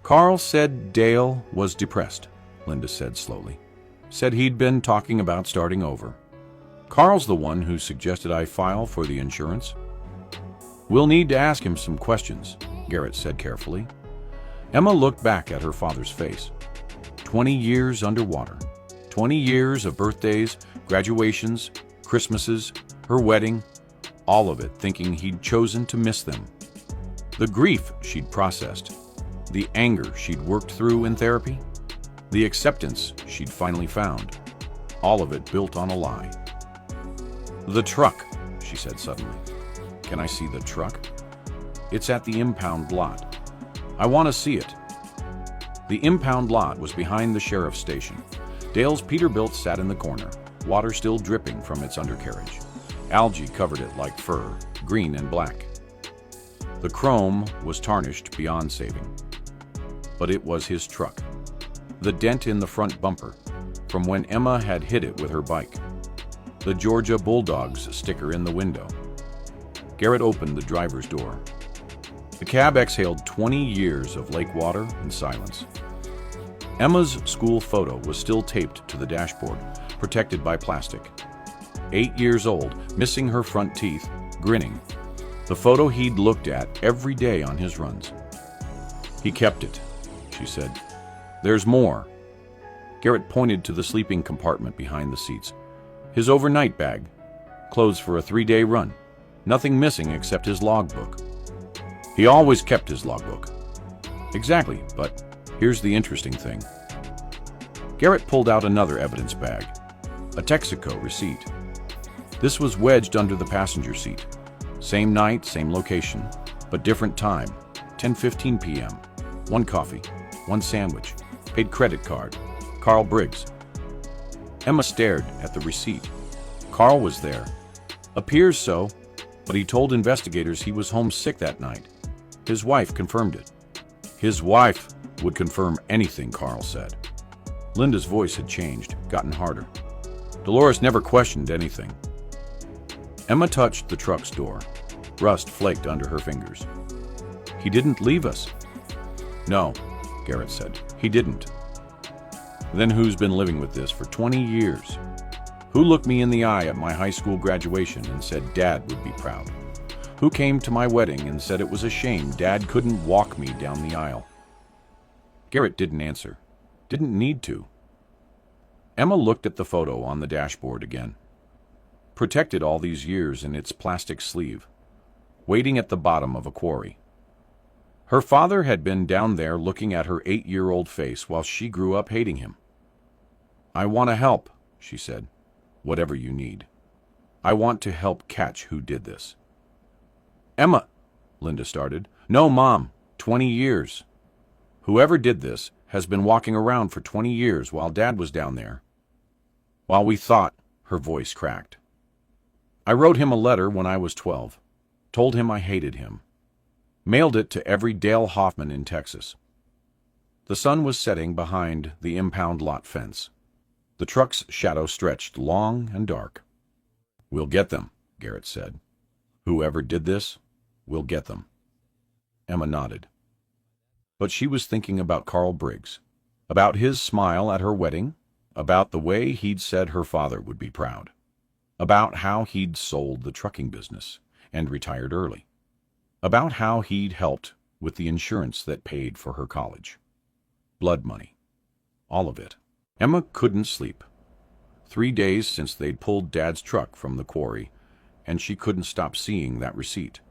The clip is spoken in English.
Carl said Dale was depressed, Linda said slowly. Said he'd been talking about starting over. Carl's the one who suggested I file for the insurance. We'll need to ask him some questions, Garrett said carefully. Emma looked back at her father's face. 20 years underwater. 20 years of birthdays, graduations, Christmases, her wedding, all of it thinking he'd chosen to miss them. The grief she'd processed, the anger she'd worked through in therapy, the acceptance she'd finally found, all of it built on a lie. The truck, she said suddenly. Can I see the truck? It's at the impound lot. I want to see it. The impound lot was behind the sheriff's station. Dale's Peterbilt sat in the corner, water still dripping from its undercarriage. Algae covered it like fur, green and black. The chrome was tarnished beyond saving. But it was his truck. The dent in the front bumper, from when Emma had hit it with her bike. The Georgia Bulldogs sticker in the window. Garrett opened the driver's door. The cab exhaled 20 years of lake water and silence. Emma's school photo was still taped to the dashboard, protected by plastic. 8 years old, missing her front teeth, grinning. The photo he'd looked at every day on his runs. He kept it, she said. There's more. Garrett pointed to the sleeping compartment behind the seats. His overnight bag, clothes for a 3-day run. Nothing missing except his logbook. He always kept his logbook. Exactly, but here's the interesting thing. Garrett pulled out another evidence bag, a Texaco receipt. This was wedged under the passenger seat. Same night, same location, but different time, 10:15 p.m. 1 coffee, 1 sandwich, paid credit card, Carl Briggs. Emma stared at the receipt. Carl was there. Appears so, but he told investigators he was homesick that night. His wife confirmed it. His wife would confirm anything, Carl said. Linda's voice had changed, gotten harder. Dolores never questioned anything. Emma touched the truck's door. Rust flaked under her fingers. He didn't leave us. No, Garrett said. He didn't. Then who's been living with this for 20 years? Who looked me in the eye at my high school graduation and said Dad would be proud? Who came to my wedding and said it was a shame Dad couldn't walk me down the aisle? Garrett didn't answer. Didn't need to. Emma looked at the photo on the dashboard again. Protected all these years in its plastic sleeve, waiting at the bottom of a quarry. Her father had been down there looking at her 8-year-old face while she grew up hating him. I want to help, she said. Whatever you need. I want to help catch who did this. Emma, Linda started. No, Mom, 20 years. Whoever did this has been walking around for 20 years while Dad was down there. While we thought, her voice cracked. I wrote him a letter when I was 12. Told him I hated him. Mailed it to every Dale Hoffman in Texas. The sun was setting behind the impound lot fence. The truck's shadow stretched long and dark. We'll get them, Garrett said. Whoever did this, we'll get them. Emma nodded. But she was thinking about Carl Briggs, about his smile at her wedding, about the way he'd said her father would be proud, about how he'd sold the trucking business and retired early, about how he'd helped with the insurance that paid for her college. Blood money. All of it. Emma couldn't sleep. 3 days since they'd pulled Dad's truck from the quarry, and she couldn't stop seeing that receipt.